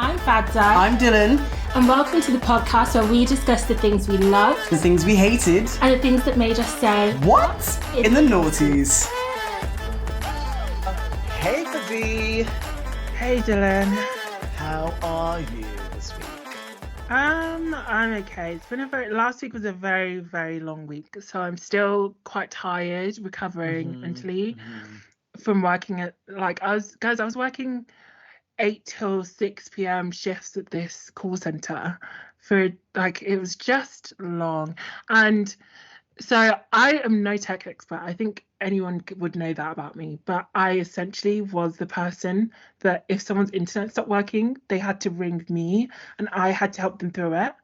I'm Fadza. I'm Dylan. And welcome to the podcast where we discuss the things we love, The things we hated, and the things that made us say, what? In the noughties. Hey, Fadzi. Hey, Dylan. How are you this week? I'm okay. Last week was a very, very long week, so I'm still quite tired, recovering mentally from working at I was working 8 till 6 p.m. shifts at this call center for it was just long. And so I am no tech expert. I think anyone would know that about me, but I essentially was the person that if someone's internet stopped working, they had to ring me and I had to help them through it.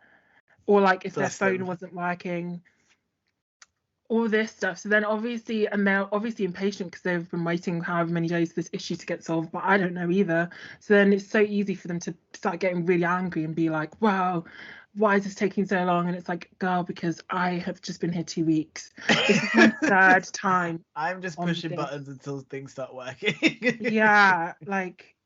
Or if their phone wasn't working, all this stuff. So then they're obviously impatient because they've been waiting however many days for this issue to get solved, but I don't know either. So then it's so easy for them to start getting really angry and be like, wow, why is this taking so long? And it's like, girl, because I have just been here 2 weeks. This is my third time. I'm just pushing buttons until things start working. Yeah,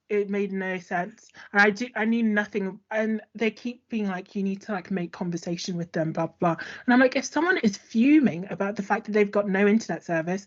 it made no sense. And I knew nothing. And they keep being like, you need to make conversation with them, blah, blah. And I'm like, if someone is fuming about the fact that they've got no internet service,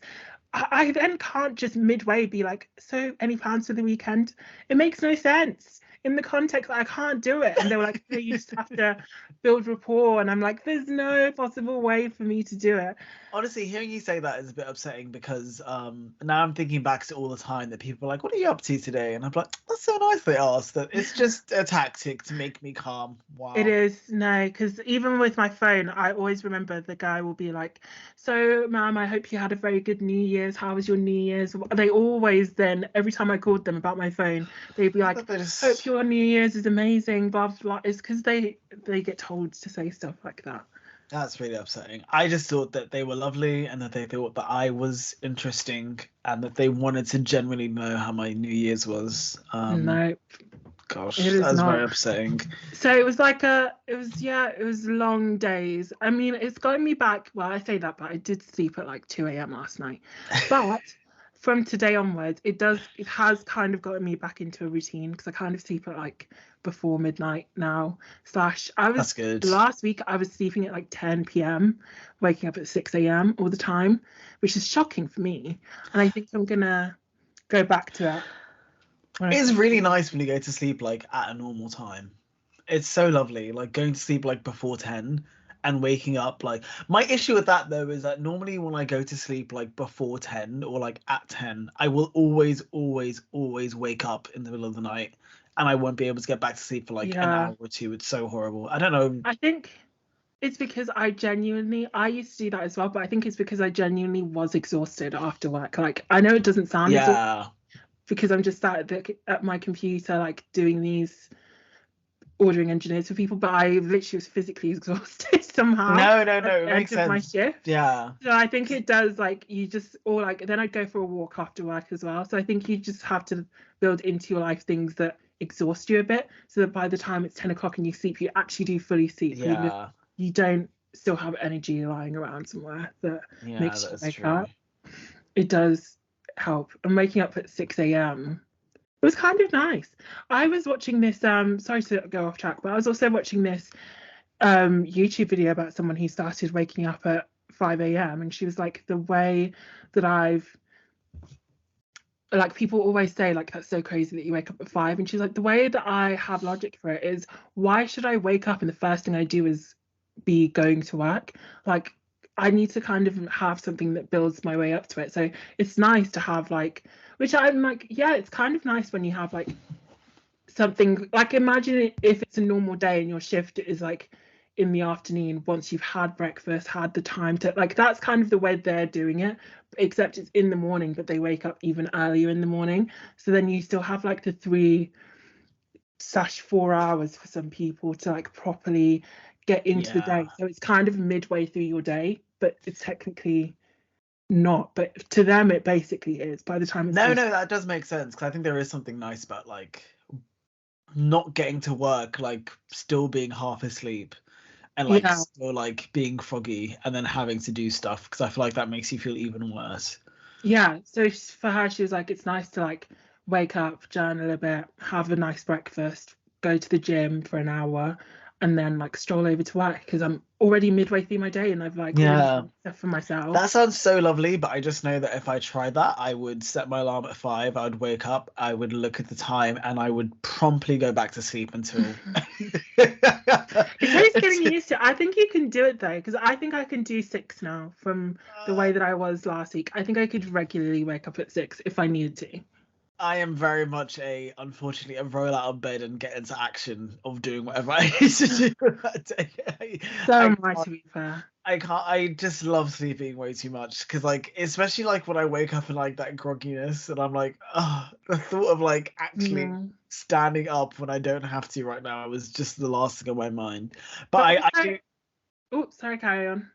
I then can't just midway be like, so any plans for the weekend? It makes no sense. In the context, I can't do it. And they were like, no, you just have to build rapport. And I'm like, there's no possible way for me to do it. Honestly, hearing you say that is a bit upsetting because now I'm thinking back to all the time that people are like, what are you up to today? And I'm like, that's so nice they asked that. It's just a tactic to make me calm. Wow. It is, no, because even with my phone, I always remember the guy will be like, so ma'am, I hope you had a very good New Year's. How was your New Year's? They always then, every time I called them about my phone, they'd be like, hope your New Year's is amazing, blah, blah. It's because they get told to say stuff like that. That's really upsetting. I just thought that they were lovely and that they thought that I was interesting and that they wanted to generally know how my New Year's was. No. Gosh, that was very upsetting. So it was it was long days. I mean, it's gotten me back. Well, I say that, but I did sleep at 2 a.m. last night. But from today onwards, it has kind of gotten me back into a routine because I kind of sleep at before midnight now. That's good. Last week I was sleeping at 10 p.m, waking up at 6 a.m. all the time, which is shocking for me. And I think I'm gonna go back to it. It's really nice when you go to sleep at a normal time. It's so lovely, going to sleep before 10 and waking up. My issue with that though is that normally when I go to sleep before 10 or at 10, I will always wake up in the middle of the night and I won't be able to get back to sleep for an hour or two. It's so horrible. I don't know. I think it's because I used to do that as well, but I think it's because I genuinely was exhausted after work. I know it doesn't sound exhausting because I'm just sat at my computer doing these ordering engineers for people, but I literally was physically exhausted somehow. No, it makes sense. My shift. Yeah. So I think it does you just then I'd go for a walk after work as well. So I think you just have to build into your life things that exhaust you a bit so that by the time it's 10 o'clock and you sleep, you actually do fully sleep. Yeah. You don't still have energy lying around somewhere that makes you wake up. It does help. And waking up at 6 a.m. it was kind of nice. I was watching this sorry to go off track, but I was also watching this YouTube video about someone who started waking up at 5 a.m. and she was like, the way that I've people always say that's so crazy that you wake up at 5, and she's like, the way that I have logic for it is, why should I wake up and the first thing I do is be going to work? I need to kind of have something that builds my way up to it. So it's nice to have which I'm it's kind of nice when you have something imagine if it's a normal day and your shift is in the afternoon once you've had breakfast, had the time to that's kind of the way they're doing it, except it's in the morning, but they wake up even earlier in the morning. So then you still have the 3/4 hours for some people to properly get into the day. So it's kind of midway through your day, but it's technically not, but to them it basically is by the time it's no that does make sense, because I think there is something nice about not getting to work still being half asleep and still being foggy and then having to do stuff, because I feel that makes you feel even worse. So for her, she was it's nice to wake up, journal a bit, have a nice breakfast, go to the gym for an hour and then like stroll over to work because I'm already midway through my day and I've like already done stuff for myself. That sounds so lovely, but I just know that if I tried that, I would set my alarm at 5, I would wake up, I would look at the time, and I would promptly go back to sleep until It takes getting used to. I think you can do it though, because I think I can do 6 now from the way that I was last week. I think I could regularly wake up at 6 if I needed to. I am very much unfortunately, a roll out of bed and get into action of doing whatever I need to do that day. So am I, to be fair. I just love sleeping way too much because, like, especially like when I wake up in like that grogginess and I'm like, oh, the thought of like actually standing up when I don't have to right now was just the last thing on my mind. But I do. Oh, sorry, carry on.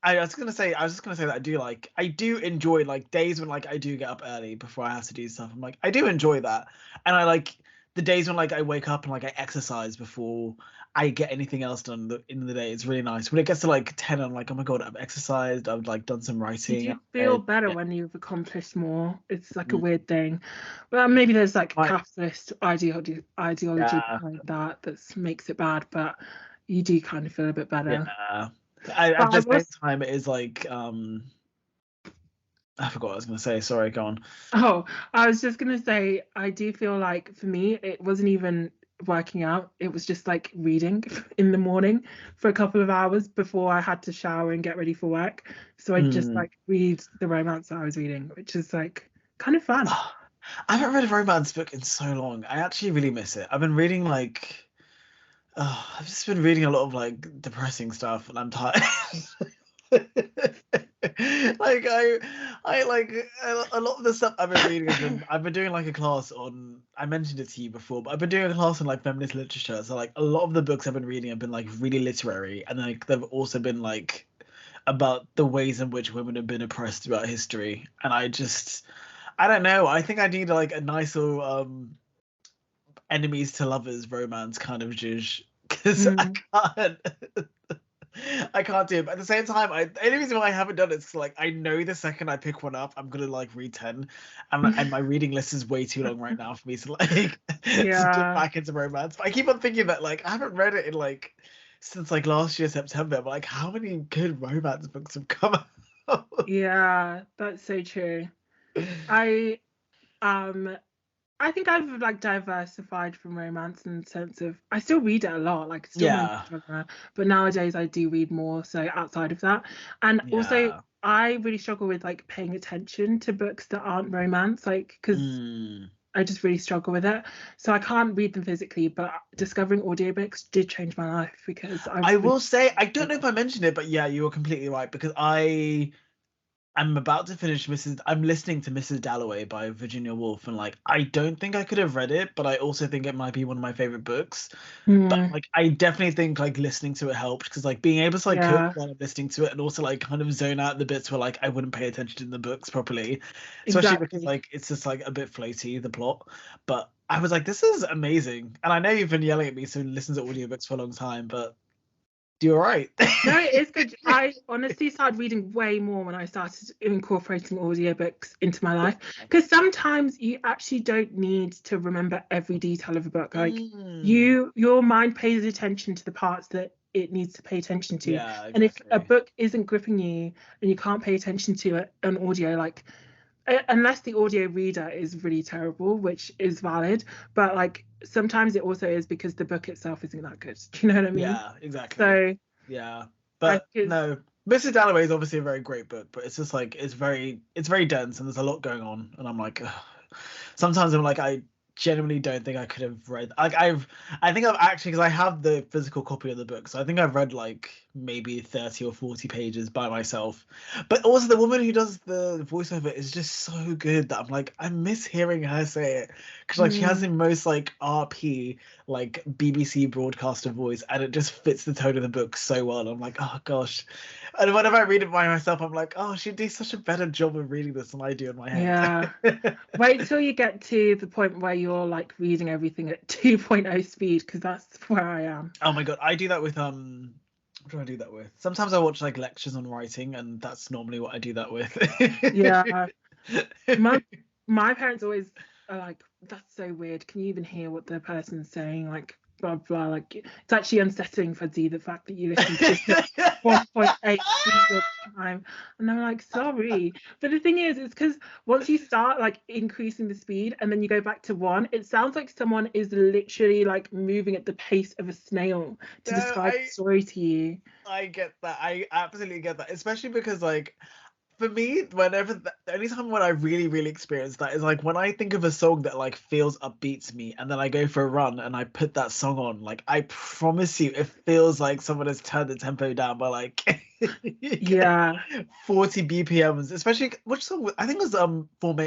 I was just gonna say that I do enjoy like days when like I do get up early before I have to do stuff. I'm like, I do enjoy that. And I like the days when like I wake up and like I exercise before I get anything else done in the day. It's really nice. When it gets to like 10, I'm like, oh my God, I've exercised, I've like done some writing. You feel better when you've accomplished more. It's like a weird thing. Well, maybe there's like capitalist ideology behind that makes it bad, but you do kind of feel a bit better. Yeah. At the same time, it is like I forgot what I was going to say. Sorry, go on. Oh, I was just going to say, I do feel like for me, it wasn't even working out. It was just like reading in the morning for a couple of hours before I had to shower and get ready for work. So I just like read the romance that I was reading, which is like kind of fun. I haven't read a romance book in so long. I actually really miss it. I've been reading like I've just been reading a lot of like depressing stuff, and I'm tired. Like I like a lot of the stuff I've been reading. I've been doing like a class on. I mentioned it to you before, but I've been doing a class on like feminist literature. So like a lot of the books I've been reading have been like really literary, and like they've also been like about the ways in which women have been oppressed throughout history. And I don't know. I think I need like a nice little enemies to lovers romance kind of zhuzh, because I can't do it. But at the same time, the only reason why I haven't done it is like I know the second I pick one up, I'm gonna like read 10, and my reading list is way too long right now for me to like to dip back into romance. But I keep on thinking that like I haven't read it in like since like last year September. But like, how many good romance books have come out? Yeah, that's so true. I think I've like diversified from romance in the sense of I still read it a lot, like genre, but nowadays I do read more so outside of that. And also I really struggle with like paying attention to books that aren't romance, like because I just really struggle with it. So I can't read them physically, but discovering audiobooks did change my life because I will say, I don't know if I mentioned it, but yeah, you were completely right, because I'm about to finish I'm listening to Mrs. Dalloway by Virginia Woolf, and like I don't think I could have read it, but I also think it might be one of my favorite books. But like I definitely think like listening to it helped, because like being able to like cook while I'm listening to it, and also like kind of zone out the bits where like I wouldn't pay attention to the books properly, especially because like it's just like a bit floaty, the plot. But I was like, this is amazing, and I know you've been yelling at me to listen to audiobooks for a long time, but you're right. No, it is good. I honestly started reading way more when I started incorporating audiobooks into my life, because sometimes you actually don't need to remember every detail of a book. Like your mind pays attention to the parts that it needs to pay attention to. Yeah, exactly. And if a book isn't gripping you and you can't pay attention to it on audio, like unless the audio reader is really terrible, which is valid, but like sometimes it also is because the book itself isn't that good. Do you know what I mean? Yeah, exactly. So yeah, but no, Mrs. Dalloway is obviously a very great book, but it's just like it's very dense and there's a lot going on, and I'm like, ugh. Sometimes I'm like, I genuinely don't think I could have read. Like I think I've actually, because I have the physical copy of the book, so I think I've read like maybe 30 or 40 pages by myself. But also the woman who does the voiceover is just so good that I'm like, I miss hearing her say it, because like she has the most like RP like BBC broadcaster voice, and it just fits the tone of the book so well. I'm like, oh gosh. And whenever I read it by myself, I'm like, oh, she'd do such a better job of reading this than I do in my head. Yeah. Wait till you get to the point where you're like reading everything at 2.0 speed, because that's where I am. Oh my God, I do that with what do I do that with? Sometimes I watch like lectures on writing, and that's normally what I do that with. Yeah. My parents always are like, that's so weird. Can you even hear what the person's saying? Like, blah blah. Like it's actually unsettling, Fuzzy, the fact that you listen to this at 1.8 speed of time. And I'm like, sorry. But the thing is, it's because once you start like increasing the speed and then you go back to 1, it sounds like someone is literally like moving at the pace of a snail to describe the story to you. I get that. I absolutely get that. Especially because like for me, the only time when I really, really experience that is like when I think of a song that like feels upbeat to me, and then I go for a run and I put that song on. Like I promise you, it feels like someone has turned the tempo down by like 40 BPMs. Especially which song? I think it was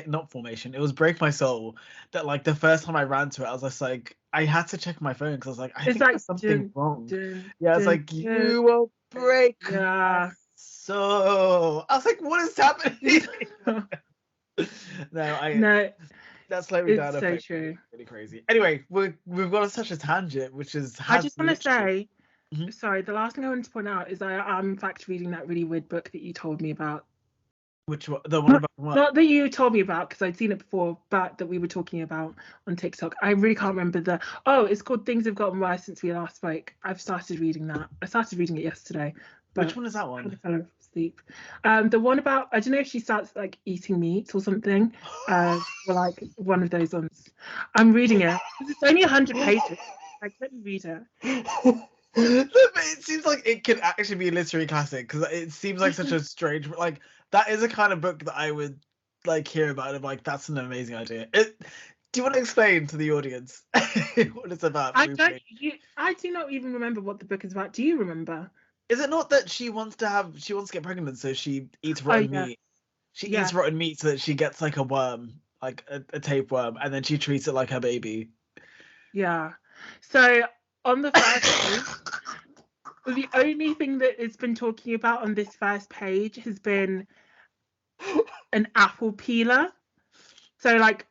not Formation. It was Break My Soul. That like the first time I ran to it, I was just like, I had to check my phone because I was like, I think there's something wrong. It's like you will break. Yeah. So I was like, what is happening? No, that's slowing down. It's so true. Really crazy. Anyway, we've got such a tangent, which is. I just want to say, sorry. The last thing I wanted to point out is I'm in fact reading that really weird book that you told me about. Which one? The one about what? Not that you told me about, because I'd seen it before, but that we were talking about on TikTok. I really can't remember it's called Things Have Gotten Worse Since We Last Spoke. I've started reading that. I started reading it yesterday. Which one is that one? I fell asleep. The one about, I don't know if she starts like eating meat or something. Or like one of those ones. I'm reading it. It's only 100 pages. Like, let me read it. It seems like it could actually be a literary classic because it seems like such a strange, like that is a kind of book that I would like hear about. And like, that's an amazing idea. Do you want to explain to the audience what it's about? I do not even remember what the book is about. Do you remember? Is it not that she wants to get pregnant, so she eats rotten meat? She eats rotten meat so that she gets like a worm, like a tapeworm, and then she treats it like her baby. Yeah. So on the first page, the only thing that it's been talking about on this first page has been an apple peeler. So like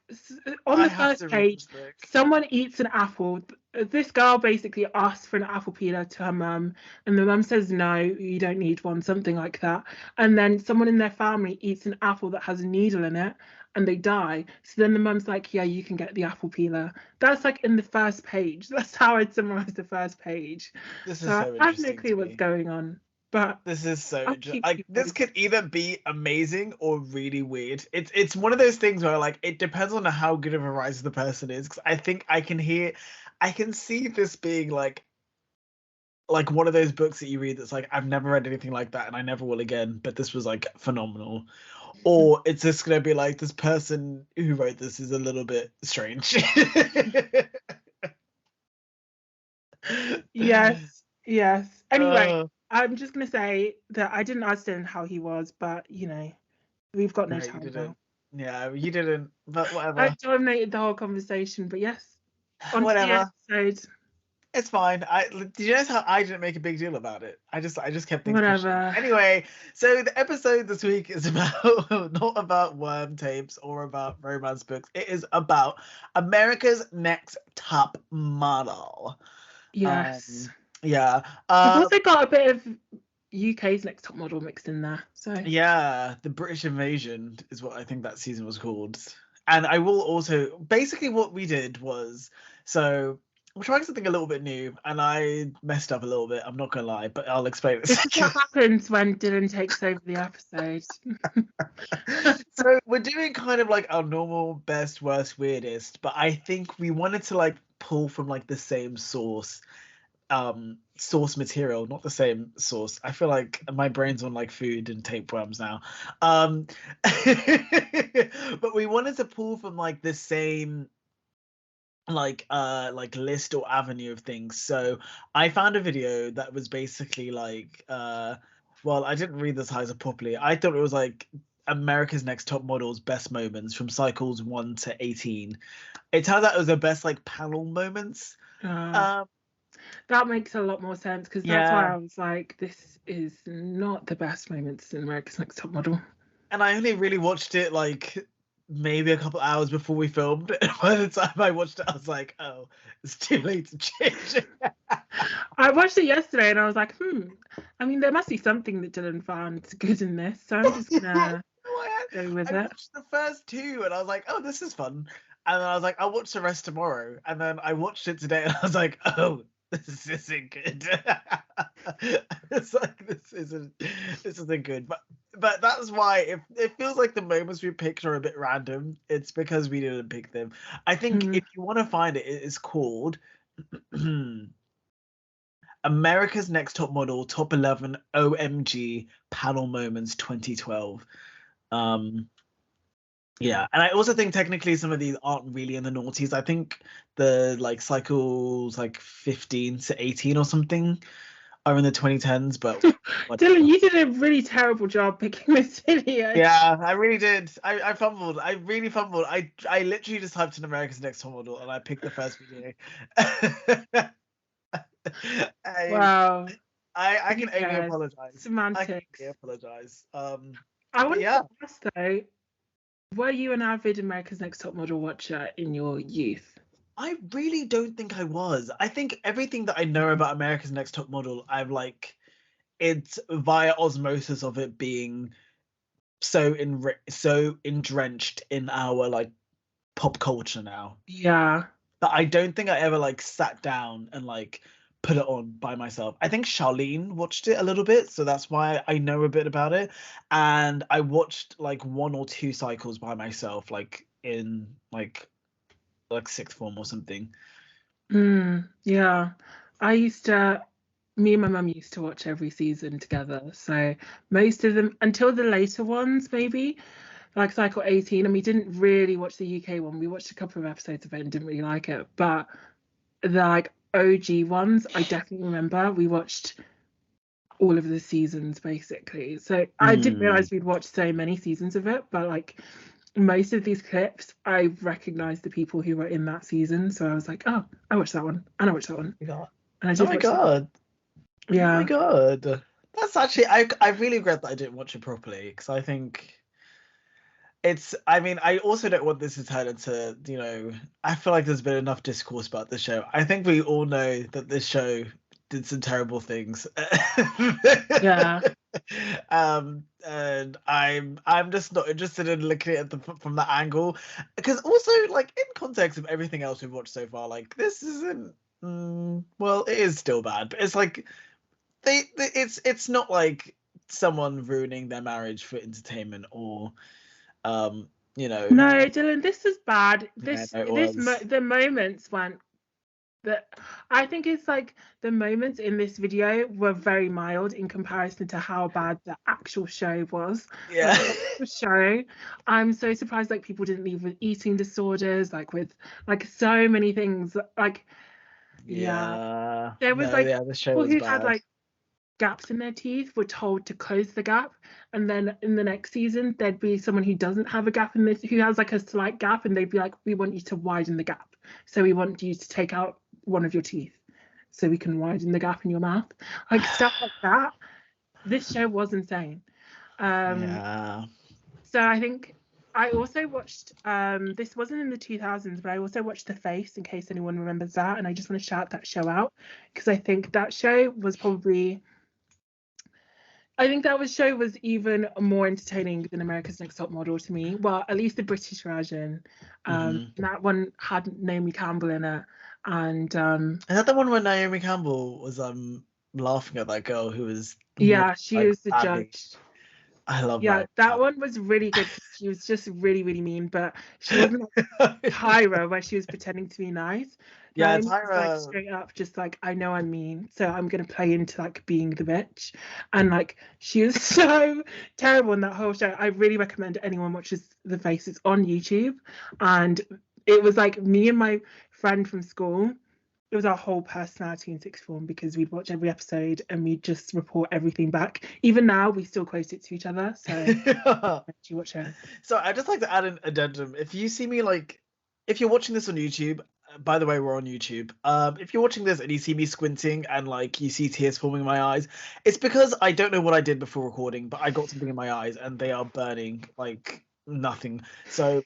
on the first page, someone eats an apple. This girl basically asks for an apple peeler to her mum, and the mum says no, you don't need one, something like that. And then someone in their family eats an apple that has a needle in it, and they die. So then the mum's like, yeah, you can get the apple peeler. That's like in the first page. That's how I'd summarize the first page. This is so interesting. I have no clue what's going on. But this is so interesting. Like this could either be amazing or really weird. It's one of those things where like it depends on how good of a writer the person is. Because I think I can see this being like one of those books that you read that's like, I've never read anything like that and I never will again, but this was like phenomenal. Or it's just gonna be like, this person who wrote this is a little bit strange. Yes. Anyway, I'm just gonna say that I didn't understand how he was, but you know, we've got no time now. Yeah, you didn't, but whatever. I dominated the whole conversation, but yes. Whatever. Episode. It's fine. Did you notice how I didn't make a big deal about it? I just kept thinking. Whatever. Anyway, so the episode this week is about not about worm tapes or about romance books. It is about America's Next Top Model. Yes. Yeah. We've also got a bit of UK's Next Top Model mixed in there. So yeah, the British Invasion is what I think that season was called. And I will also basically what we did was we're trying something a little bit new, and I messed up a little bit. I'm not gonna lie, but I'll explain it. This is what happens when Dylan takes over the episode. So we're doing kind of like our normal best, worst, weirdest, but I think we wanted to like pull from like the same source material, not the same source. I feel like my brain's on like food and tapeworms now. But we wanted to pull from like the same like list or avenue of things. So I found a video that was basically like well, I didn't read the title properly. I thought it was like America's Next Top Models Best Moments from cycles 1 to 18. It turns out it was the best like panel moments. That makes a lot more sense, because that's why I was like, this is not the best moments in America's Next Top Model. And I only really watched it like maybe a couple hours before we filmed. And by the time I watched it, I was like, oh, it's too late to change it. I watched it yesterday and I was like, I mean, there must be something that Dylan found good in this. So I'm just gonna... I go with I it. watched the first two and I was like, oh, this is fun. And then I was like, I'll watch the rest tomorrow. And then I watched it today and I was like, oh, this isn't good. It's like this isn't good. But that's why it feels like the moments we picked are a bit random. It's because we didn't pick them. I think if you want to find it, it is called America's Next Top Model Top 11 OMG Panel Moments 2012. Yeah, and I also think technically some of these aren't really in the noughties. I think the like cycles like 15 to 18 or something are in the 2010s, but Dylan, you did a really terrible job picking this video. yeah, I really did. I fumbled. I really fumbled. I literally just typed in America's Next Top Model and I picked the first video. Wow. I can only apologize. Semantics. I can only apologize. I want to ask though, were you an avid America's Next Top Model watcher in your youth? I really don't think I was. I think everything that I know about America's Next Top Model, I've like, it's via osmosis of it being so entrenched in our like pop culture now. Yeah. But I don't think I ever like sat down and like put it on by myself. I think Charlene watched it a little bit, so that's why I know a bit about it. And I watched like 1 or 2 cycles by myself, like in like sixth form or something. Yeah. Me and my mum used to watch every season together. So most of them, until the later ones, maybe, like cycle 18. And we didn't really watch the UK one. We watched a couple of episodes of it and didn't really like it. But the like OG ones, I definitely remember. We watched all of the seasons basically. So I didn't realize we'd watched so many seasons of it, but like most of these clips, I recognized the people who were in that season. So I was like, oh, I watched that one, and I watched that one. And I did oh my god! Yeah. Oh my god! That's actually I really regret that I didn't watch it properly because I think it's. I mean, I also don't want this to turn into, you know. I feel like there's been enough discourse about the show. I think we all know that this show did some terrible things. Yeah. And I'm just not interested in looking at it from that angle, because also like in context of everything else we've watched so far, like this isn't well, it is still bad, but it's like it's not like someone ruining their marriage for entertainment or you know. No, Dylan, this is bad. Yeah, The moments when I think it's like the moments in this video were very mild in comparison to how bad the actual show was. Yeah. Like, the show, I'm so surprised like people didn't leave with eating disorders, like with like so many things. Like there was the show people who had like gaps in their teeth were told to close the gap, and then in the next season there'd be someone who doesn't have a gap in this, who has like a slight gap, and they'd be like, we want you to widen the gap, so we want you to take out one of your teeth so we can widen the gap in your mouth, like stuff like that. This show was insane. So I think I also watched this wasn't in the 2000s, but I also watched The Face, in case anyone remembers that, and I just want to shout that show out because I think that show was show was even more entertaining than America's Next Top Model to me. Well, at least the British version. That one had Naomi Campbell in it, and is that the one where Naomi Campbell was laughing at that girl who was she was the judge. I love that one was really good. She was just really, really mean, but she wasn't like Tyra where she was pretending to be nice. Yeah, Tyra like straight up just like, I know I'm mean, so I'm gonna play into like being the bitch, and like she was so terrible in that whole show. I really recommend anyone watches The Face. It's on YouTube, and it was like me and my friend from school. It was our whole personality in sixth form because we'd watch every episode and we'd just report everything back. Even now, we still quote it to each other. So you watch it. So I'd just like to add an addendum. If you see me if you're watching this on YouTube, by the way, we're on YouTube. If you're watching this and you see me squinting and like you see tears forming in my eyes, it's because I don't know what I did before recording, but I got something in my eyes and they are burning like nothing. So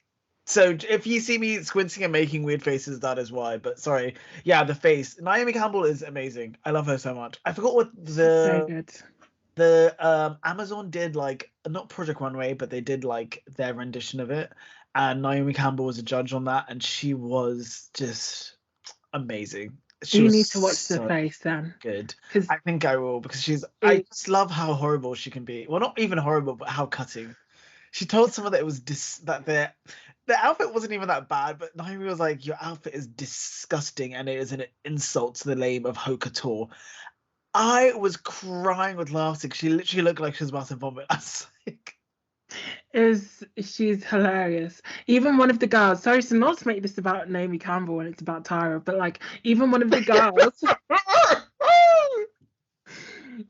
if you see me squinting and making weird faces, that is why. But sorry. Yeah, The Face. Naomi Campbell is amazing. I love her so much. I forgot what the the Amazon did like not Project Runway, but they did like their rendition of it, and Naomi Campbell was a judge on that, and she was just amazing. She You was need to watch The so Face then, good. because I think I will, because I just love how horrible she can be. Well, not even horrible, but how cutting. She told someone that it was that their outfit wasn't even that bad, but Naomi was like, "Your outfit is disgusting, and it is an insult to the name of haute couture." I was crying with laughter. She literally looked like she was about to vomit. I was like, she's hilarious. Even one of the girls, sorry, so not to make this about Naomi Campbell when it's about Tyra, but like even one of the girls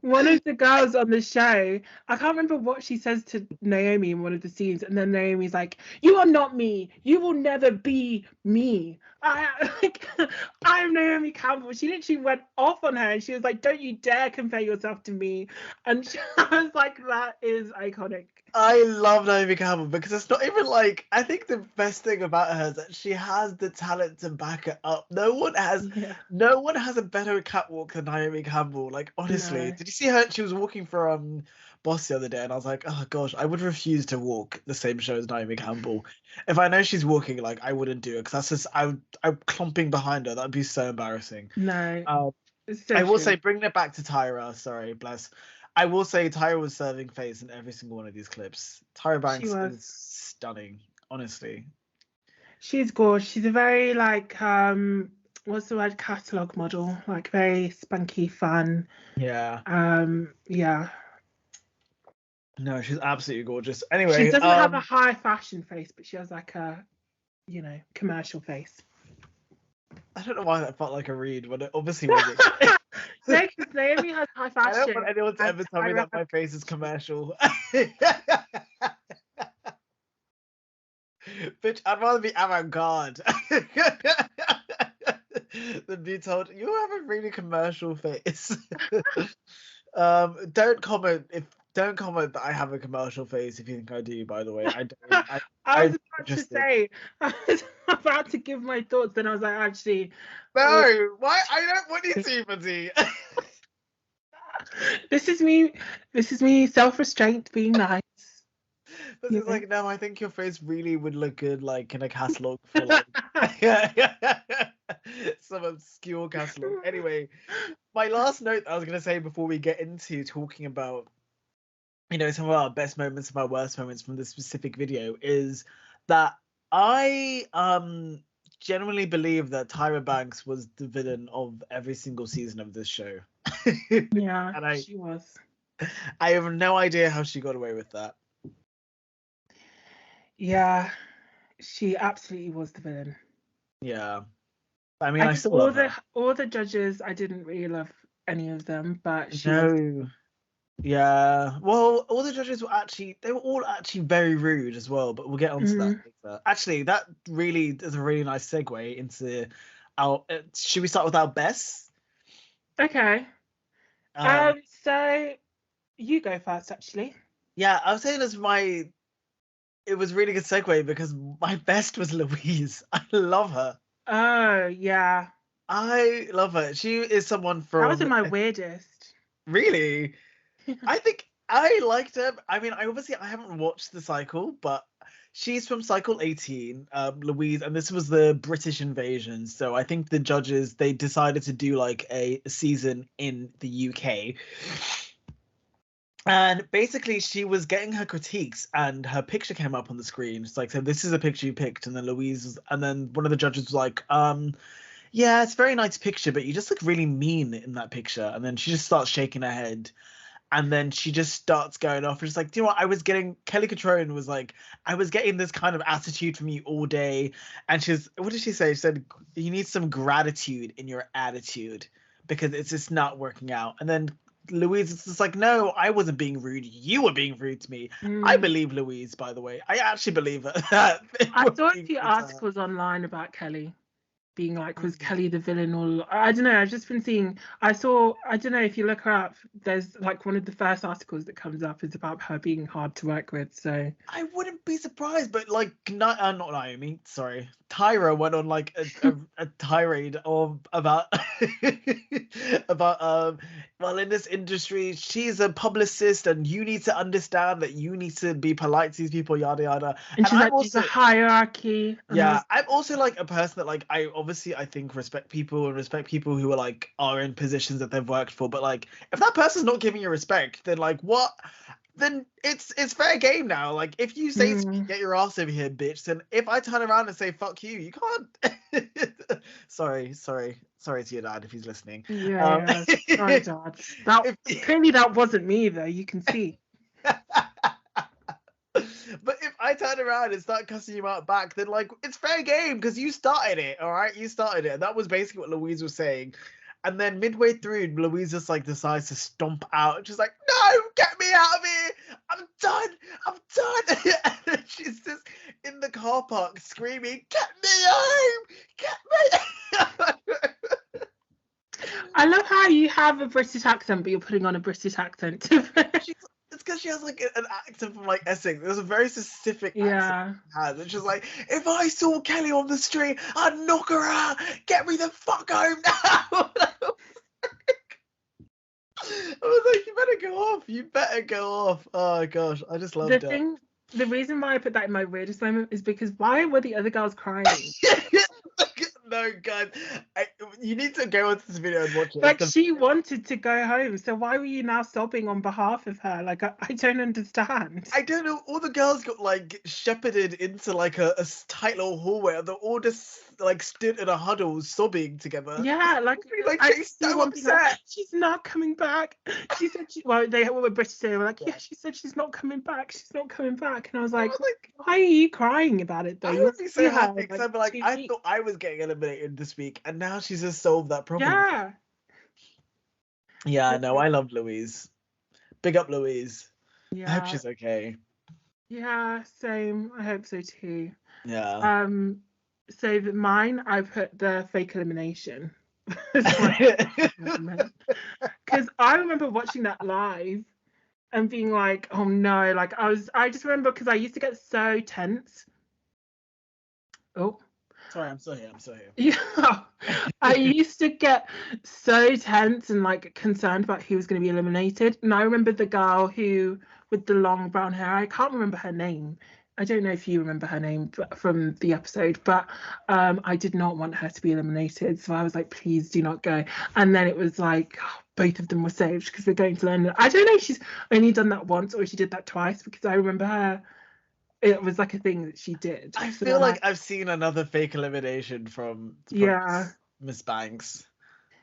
one of the girls on the show, I can't remember what she says to Naomi in one of the scenes, and then Naomi's like, "You are not me. You will never be me. I'm Naomi Campbell." She literally went off on her, and she was like, "Don't you dare compare yourself to me." And I was like, "That is iconic." I love Naomi Campbell because it's not even like, I think the best thing about her is that she has the talent to back it up. No one has a better catwalk than Naomi Campbell. Like, honestly, No. did you see her? She was walking for Boss the other day, and I was like, oh gosh, I would refuse to walk the same show as Naomi Campbell. If I know she's walking, like, I wouldn't do it, because that's just, I'm clumping behind her. That'd be so embarrassing. No. So I will true. say, bringing it back to Tyra, sorry, bless. I will say Tyra was serving face in every single one of these clips. Tyra Banks is stunning, honestly. She's gorgeous. She's a very like what's the word, catalogue model, like very spunky, fun. Yeah. Yeah. No, she's absolutely gorgeous. Anyway, She doesn't have a high fashion face, but she has like a, commercial face. I don't know why that felt like a read, but it obviously wasn't. No, because Naomi has high fashion. I don't want anyone to ever tell me that my face is commercial. Bitch, I'd rather be avant-garde than be told you have a really commercial face. Don't comment that I have a commercial face if you think I do, by the way. I don't. I was about to say, I was about to give my thoughts, then I was like, actually, no, why? I don't want you to, Buddy. This is me, self-restraint, being nice. But it's like, no, I think your face really would look good, like, in a catalog for like some obscure catalog. Anyway, my last note I was gonna say before we get into talking about, some of our best moments and our worst moments from this specific video is that I genuinely believe that Tyra Banks was the villain of every single season of this show. Yeah, and she was. I have no idea how she got away with that. Yeah, she absolutely was the villain. Yeah. I mean, I still love her. All the judges, I didn't really love any of them, but she was. Yeah. Well, all the judges they were all actually very rude as well, but we'll get onto that later. Actually, that really is a really nice segue into our, should we start with our best? Okay. So you go first, actually. Yeah, I was saying it was really good segue because my best was Louise. I love her. Oh, yeah. I love her. She is someone from... That wasn't my weirdest. Really? I think I liked her. I mean, I haven't watched the cycle, but she's from cycle 18, Louise, and this was the British invasion. So I think the judges, they decided to do like a season in the UK. And basically, she was getting her critiques, and her picture came up on the screen. It's like, so this is a picture you picked, and then and then one of the judges was like, yeah, it's a very nice picture, but you just look really mean in that picture. And then she just starts shaking her head, and then she just starts going off. It's like, do you know what? Kelly Catrone was like, I was getting this kind of attitude from you all day. And what did she say? She said, you need some gratitude in your attitude because it's just not working out. And then Louise is just like, no, I wasn't being rude. You were being rude to me. I believe Louise, by the way. I actually believe her. I saw a few articles online about Kelly being like, was Kelly the villain? Or I don't know. I've just been seeing. I don't know if you look her up. There's like one of the first articles that comes up is about her being hard to work with. So I wouldn't be surprised, but like not Naomi, sorry, Tyra went on like a tirade about about well, in this industry she's a publicist and you need to understand that you need to be polite to these people, yada yada. and she's like, also, there's a hierarchy. Yeah, I'm also like a person that like I think respect people and respect people who are in positions that they've worked for, but like if that person's not giving you respect, then like what? Then it's fair game now. Like if you say to me, get your ass over here, bitch, then if I turn around and say fuck you, you can't. sorry to your dad if he's listening. Yeah, sorry, Dad. Clearly that wasn't me though. You can see. But if I turn around and start cussing you out back, then like it's fair game because you started it, all right? You started it. And that was basically what Louise was saying. And then midway through, Louise just like decides to stomp out. She's like, "No, get me out of here! I'm done! And then she's just in the car park screaming, "Get me home! Get me!" I love how you have a British accent, but you're putting on a British accent. It's because she has like an accent from like Essex. There's a very specific accent she has. And she's like, if I saw Kelly on the street, I'd knock her out. Get me the fuck home now. I was like, you better go off. You better go off. Oh gosh, I just loved it. The reason why I put that in my weirdest moment is because why were the other girls crying? No, God, you need to go onto this video and watch it. Like she wanted to go home, so why were you now sobbing on behalf of her? Like I don't understand. I don't know. All the girls got like shepherded into like a tight little hallway, and they're all just like stood in a huddle sobbing together. Yeah, like she's so upset. Like, she's not coming back. She said they were British. They were like, yeah, she said she's not coming back. She's not coming back. And I was like, why are you crying about it though? I would be so happy because I'd be like, I thought I was getting eliminated this week, and now she's just solved that problem. Yeah. Yeah, no, I love Louise. Big up Louise. Yeah. I hope she's okay. Yeah, same. I hope so too. Yeah. So mine, I put the fake elimination. Because I remember watching that live and being like, oh no, like I just remember because I used to get so tense. Oh. Sorry, I'm still here. Yeah, I used to get so tense and like concerned about who was going to be eliminated. And I remember the girl who with the long brown hair. I can't remember her name. I don't know if you remember her name from the episode, but I did not want her to be eliminated. So I was like, please do not go. And then it was like, both of them were saved because we're going to London. I don't know if she's only done that once or she did that twice because I remember her. It was like a thing that she did. I feel like I've seen another fake elimination from Miss Banks.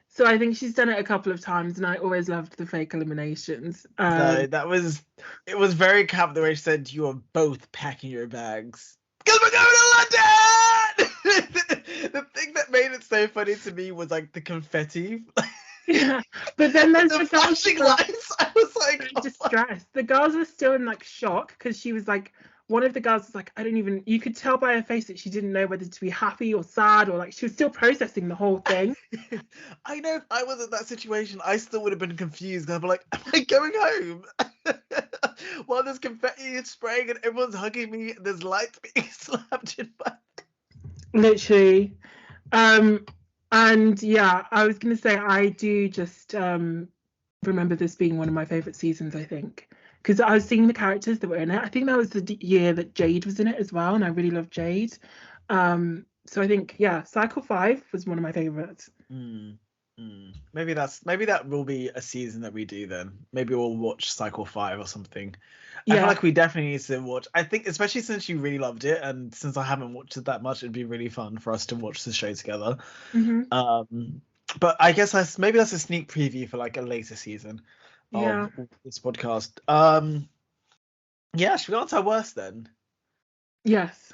So I think she's done it a couple of times, and I always loved the fake eliminations. So it was very camp the way she said you are both packing your bags. Because we're going to London! The thing that made it so funny to me was like the confetti. Yeah, but then there's the flashing lights. I was like, distressed. The girls were still in like shock because she was like, one of the girls was like, you could tell by her face that she didn't know whether to be happy or sad or like she was still processing the whole thing. I know if I was in that situation, I still would have been confused. I'd be like, am I going home? While there's confetti spraying and everyone's hugging me and there's lights being slapped in my... Literally. And yeah, I was going to say, I do just remember this being one of my favourite seasons, I think. Because I was seeing the characters that were in it. I think that was the year that Jade was in it as well, and I really loved Jade. So I think, yeah, Cycle 5 was one of my favourites. Maybe that will be a season that we do then. Maybe we'll watch Cycle 5 or something. Yeah. I feel like we definitely need to watch. I think, especially since you really loved it, and since I haven't watched it that much, it'd be really fun for us to watch the show together. But I guess maybe that's a sneak preview for like a later season of this podcast. Should we go on to our worst then? Yes.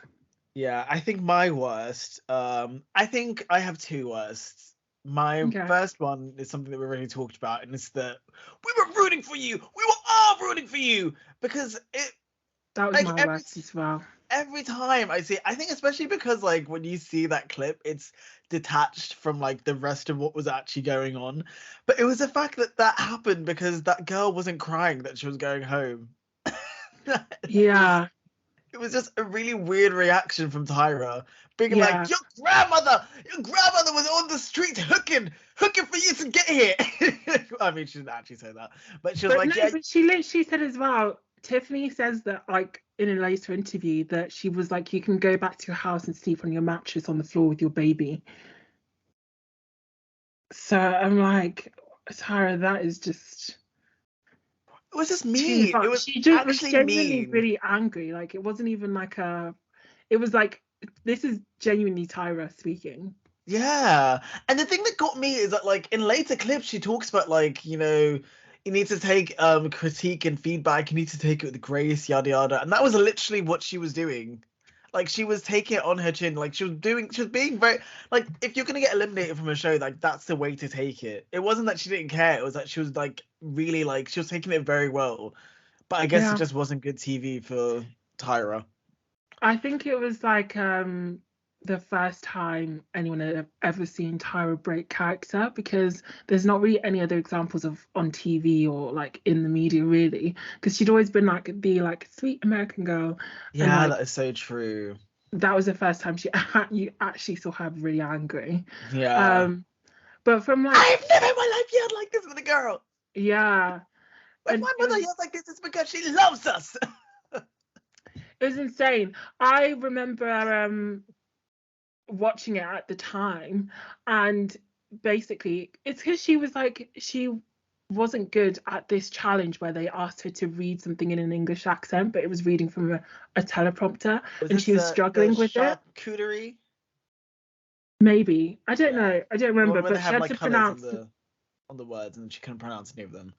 Yeah, I think my worst. I think I have two worsts. My first one is something that we already talked about, and it's that we were rooting for you. We were all rooting for you because That was Like my worst as well. every time I see, I think especially because like when you see that clip, it's detached from like the rest of what was actually going on. But it was the fact that that happened because that girl wasn't crying that she was going home. Yeah, It was just a really weird reaction from Tyra, being like, yeah. your grandmother was on the street hooking for you to get here." I mean, she didn't actually say that, but she was But like, no, "Yeah, but she literally said as well. Tiffany says that like in a later interview that she was like, you can go back to your house and sleep on your mattress on the floor with your baby. So I'm like, Tyra, that is just it was just too mean. It much. was She just was actually genuinely mean." really angry. Like it wasn't even like it was like, this is genuinely Tyra speaking. Yeah. And the thing that got me is that like in later clips she talks about like, you need to take critique and feedback, you need to take it with grace, yada yada. And that was literally what she was doing. Like she was taking it on her chin. Like she was being very like if you're gonna get eliminated from a show, like that's the way to take it. It wasn't that she didn't care, it was that she was like really like she was taking it very well. But I guess it Yeah. just wasn't good TV for Tyra. I think it was like the first time anyone had ever seen Tyra break character, because there's not really any other examples of on TV or like in the media really, because she'd always been like the like sweet American girl, and Yeah, like that is so true. that was the first time you actually saw her really angry. Yeah. But from like I've never in my life yelled like this with a girl. yeah, When and my mother yells like this, it's because she loves us. it was insane. I remember watching it at the time, and basically it's because she was like she wasn't good at this challenge where they asked her to read something in an English accent, but it was reading from a teleprompter, Was and this she was the struggling with it. charcuterie? Maybe, I don't Yeah. know, I don't The one remember, where they but she have had like to colours pronounce, on the words and she couldn't pronounce any of them.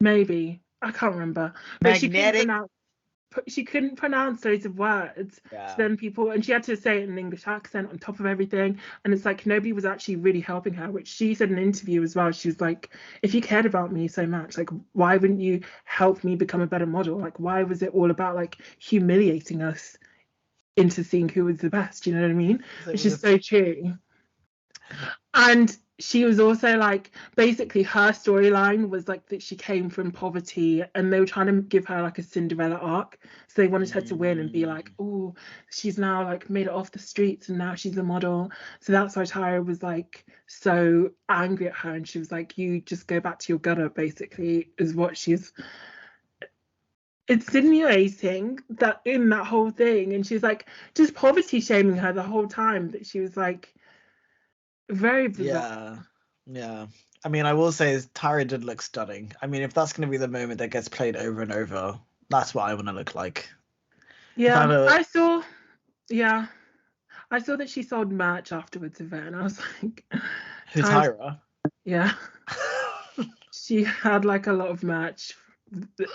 maybe I can't remember, but Magnetic. she couldn't pronounce loads of words. So Yeah. then people, and she had to say it in an English accent on top of everything. And it's like nobody was actually really helping her, which she said in an interview as well. She was like, if you cared about me so much, like, why wouldn't you help me become a better model? Like, why was it all about like humiliating us into seeing who was the best? You know what I mean? So it Which was is so true. And she was also like, basically her storyline was like that she came from poverty and they were trying to give her like a Cinderella arc, so they wanted her to win and be like, oh, she's now like made it off the streets and now she's a model. So that's why Tyra was like so angry at her, and she was like, you just go back to your gutter, basically, is what she's insinuating that in that whole thing. And she's like just poverty shaming her the whole time, that she was like very bizarre. Yeah. Yeah. I mean, I will say Tyra did look stunning. I mean, if that's going to be the moment that gets played over and over, that's what I want to look like. If I Yeah, have a I saw. Yeah, I saw that she sold merch afterwards of it, and I was like, who "Tyra, Tyra? yeah." She had like a lot of merch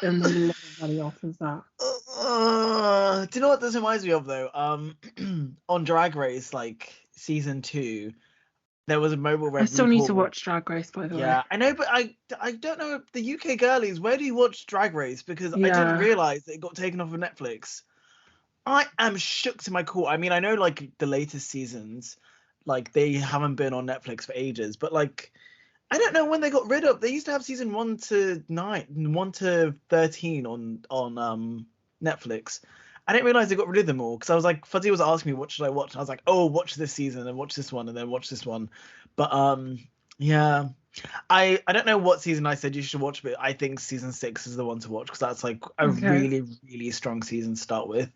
and made a lot of money off of that. Do you know what this reminds me of though? On Drag Race, like season 2, there was a moment where I still need to RuPaul. watch Drag Race, by the way. Yeah, I know, but I don't know the UK girlies. Where do you watch Drag Race? Because I didn't Yeah. realize that it got taken off of Netflix. I am shook to my core. I mean, I know like the latest seasons, like they haven't been on Netflix for ages, but like I don't know when they got rid of. They used to have season 1 to 9, 1 to 13 on Netflix. I didn't realize they got rid of them all because I was like, Fuzzy was asking me what should I watch, and I was like, oh, watch this season and watch this one and then watch this one. But yeah. I don't know what season I said you should watch, but I think season 6 is the one to watch because that's like a Okay. really, really strong season to start with.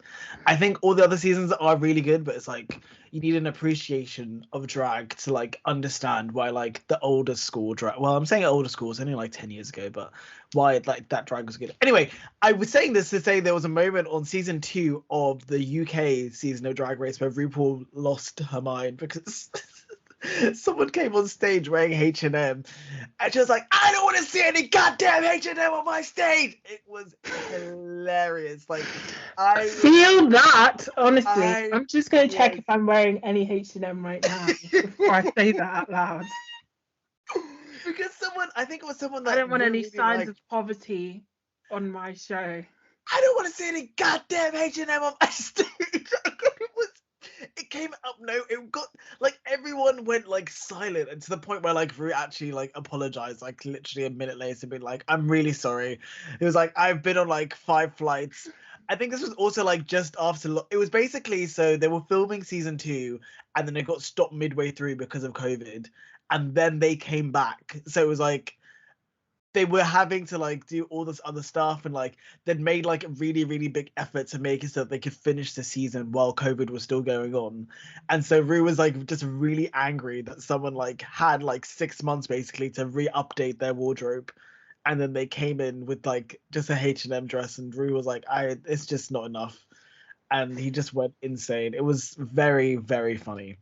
I think all the other seasons are really good, but it's like you need an appreciation of drag to like understand why like the older school drag. Well, I'm saying older school, it's only like 10 years ago, but why like that drag was good. Anyway, I was saying this to say there was a moment on season 2 of the UK season of Drag Race where RuPaul lost her mind because someone came on stage wearing H&M and she was like, I don't want to see any goddamn H&M on my stage. It was hilarious. Like I feel that, honestly. I I'm just going to check was- if I'm wearing any H&M right now before I say that out loud. because someone, I think it was someone that I don't want any really signs liked. of poverty on my show. I don't want to see any goddamn H&M on my stage. It came up, it got, like, everyone went, like, silent, and to the point where, like, Rue actually, like, apologized, like, literally a minute later, being like, I'm really sorry. It was like, I've been on, like, 5 flights. I think this was also, like, just after, it was basically, so they were filming season 2, and then it got stopped midway through because of COVID, and then they came back. So it was, like, they were having to, like, do all this other stuff, and, like, they'd made, like, a really, really big effort to make it so that they could finish the season while COVID was still going on. And so Rue was, like, just really angry that someone, like, had, like, 6 months basically to re-update their wardrobe. And then they came in with, like, just a H&M dress, and Rue was like, it's just not enough. And he just went insane. It was very, very funny.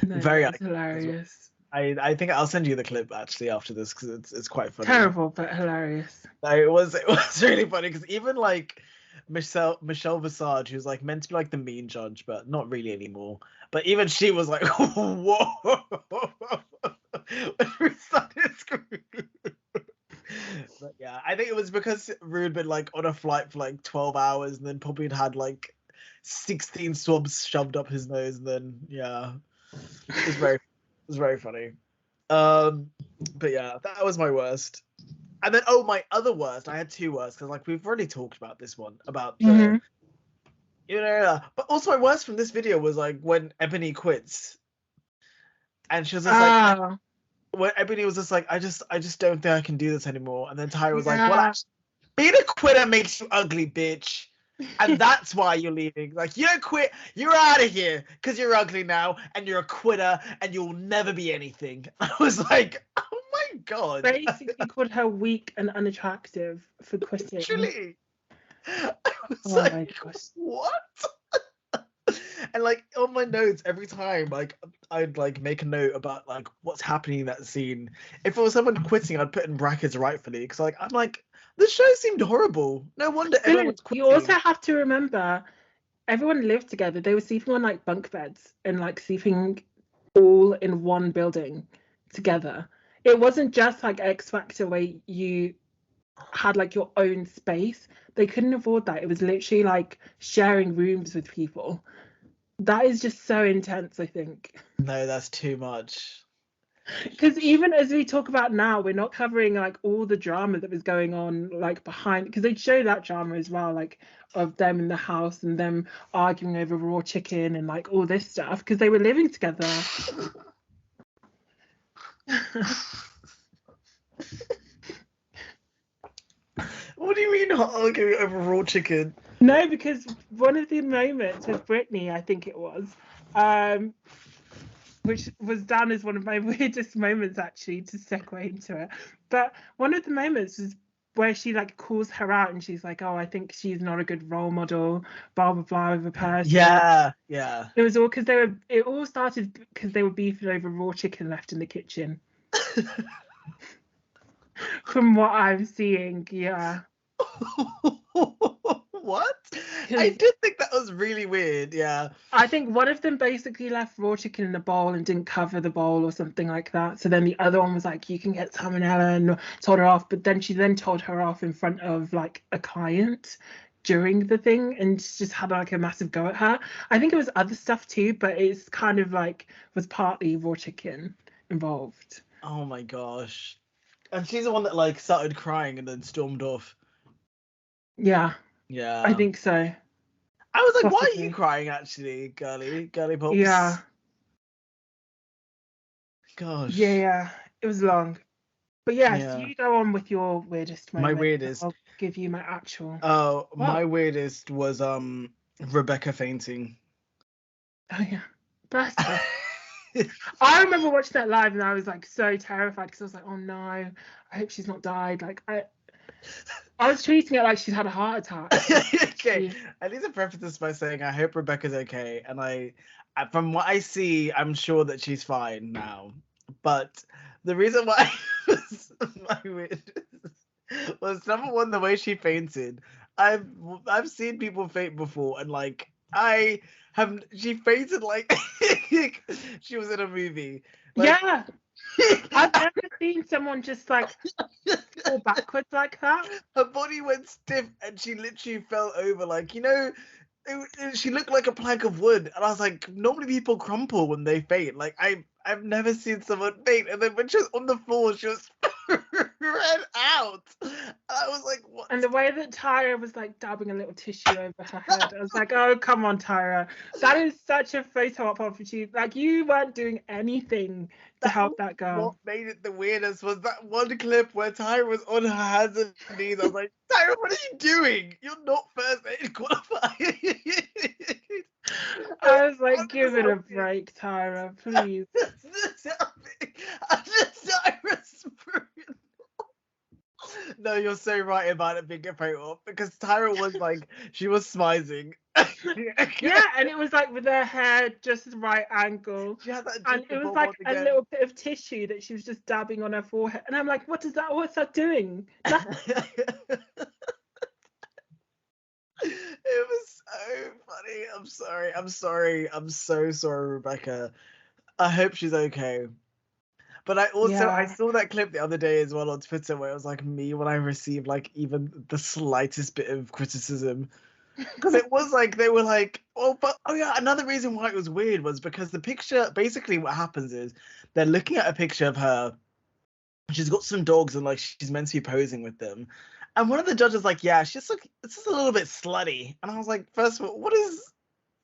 No, very that's hilarious. I think I'll send you the clip actually after this, because it's quite funny. Terrible, but hilarious. It was really funny, because even, like, Michelle Visage, who's, like, meant to be, like, the mean judge, but not really anymore. But even she was like, whoa, when we started screaming. But yeah, I think it was because Rue had been, like, on a flight for, like, 12 hours, and then probably had like 16 swabs shoved up his nose, and then yeah, it was very funny. But yeah, that was my worst. And then, my other worst, I had 2 worst, because, like, we've already talked about this one, about the, but also my worst from this video was, like, when Ebony quits, and she was just like, when Ebony was just like, I just don't think I can do this anymore, and then Tyra was like, well, actually, being a quitter makes you ugly, bitch. And that's why you're leaving. Like, you don't quit, you're out of here because you're ugly now, and you're a quitter, and you'll never be anything. I was like, oh my god. Basically called her weak and unattractive for quitting. Literally. I was my gosh. What? And, like, on my notes, every time, like, I'd, like, make a note about, like, what's happening in that scene. If it was someone quitting, I'd put in brackets rightfully, because, like, I'm like, the show seemed horrible. No wonder everyone was quitting. You also have to remember, everyone lived together. They were sleeping on, like, bunk beds and, like, sleeping all in one building together. It wasn't just, like, X Factor where you had, like, your own space. They couldn't afford that. It was literally, like, sharing rooms with people. That is just so intense, I think. No, that's too much. Because even as we talk about now, we're not covering, like, all the drama that was going on, like, behind, because they'd show that drama as well, like, of them in the house and them arguing over raw chicken and, like, all this stuff, because they were living together. What do you mean arguing over raw chicken? No, because one of the moments with Brittany, I think it was, which was done as one of my weirdest moments, actually, to segue into it. But one of the moments was where she, like, calls her out, and she's like, oh, I think she's not a good role model, blah, blah, blah, of a person. Yeah. It was all because it all started because they were beefing over raw chicken left in the kitchen. From what I'm seeing, yeah. What? I did think that was really weird, yeah. I think one of them basically left raw chicken in a bowl and didn't cover the bowl or something like that. So then the other one was like, you can get salmonella, and told her off. But then she told her off in front of, like, a client during the thing, and just had, like, a massive go at her. I think it was other stuff too, but it's kind of, like, was partly raw chicken involved. Oh my gosh. And she's the one that, like, started crying and then stormed off. Yeah. Yeah. I think so. I was like, Possibly. why are you crying, actually, girly pops? Yeah. Gosh. Yeah. It was long. But yes, you go on with your weirdest moment. My weirdest. I'll give you my actual. Oh, my weirdest was Rebecca fainting. Oh yeah. Bless her. I remember watching that live, and I was, like, so terrified, because I was like, oh no, I hope she's not died. Like, I was treating it like she'd had a heart attack. Okay, I need to preface this by saying I hope Rebecca's okay, and from what I see, I'm sure that she's fine now. But the reason why it was my weirdest was, number one, the way she fainted. I've seen people faint before, and, like, she fainted like she was in a movie. Like, yeah. I've never seen someone just like fall backwards like that. Her body went stiff and she literally fell over. Like, you know, she looked like a plank of wood. And I was like, normally people crumple when they faint. Like, I've never seen someone faint. And then when she was on the floor, she was ran out. I was like, what? And the way that Tyra was like dabbing a little tissue over her head, I was like, oh, come on, Tyra. That is such a photo op opportunity. Like, you weren't doing anything to help that girl. What made it the weirdest was that one clip where Tyra was on her hands and knees. I was like, Tyra, what are you doing? You're not first aid qualified. I was like, give it a break, Tyra, please. No, you're so right about it being a photo op because Tyra was like, she was smizing. Yeah, and it was like with her hair just the right angle. She had that And it was like a little bit of tissue that she was just dabbing on her forehead. And I'm like, what's that doing? It was so funny. I'm so sorry, Rebecca. I hope she's okay. But I saw that clip the other day as well on Twitter where it was like me when I received like even the slightest bit of criticism. Because it was like they were like, oh yeah, another reason why it was weird was because the picture, basically what happens is they're looking at a picture of her. She's got some dogs and like she's meant to be posing with them. And one of the judges like, yeah, she's like, it's just a little bit slutty. And I was like, first of all, what is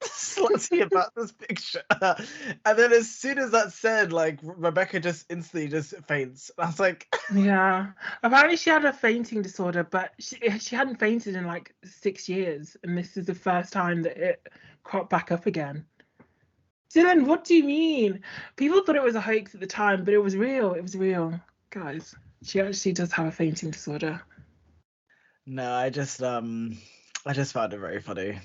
slutty about this picture? And then as soon as that's said, like Rebecca just instantly just faints. And I was like, yeah. Apparently she had a fainting disorder, but she hadn't fainted in like 6 years, and this is the first time that it cropped back up again. Dylan, what do you mean? People thought it was a hoax at the time, but it was real. It was real, guys. She actually does have a fainting disorder. No, I just found it very funny.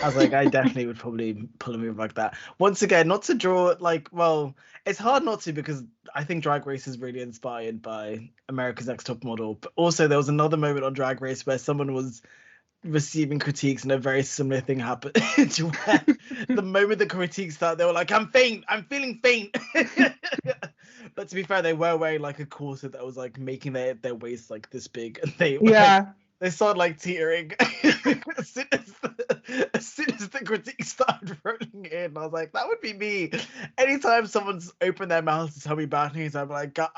I was like, I definitely would probably pull a move like that. Once again, not to draw like, well, it's hard not to because I think Drag Race is really inspired by America's Next Top Model. But also there was another moment on Drag Race where someone was receiving critiques and a very similar thing happened. Where the moment the critiques started, they were like, I'm feeling faint. But to be fair, they were wearing like a corset that was like making their waist like this big, and they were, like, they started like teetering as soon as the critiques started rolling in. I was like, that would be me. Anytime someone's opened their mouth to tell me bad news, I'm like, first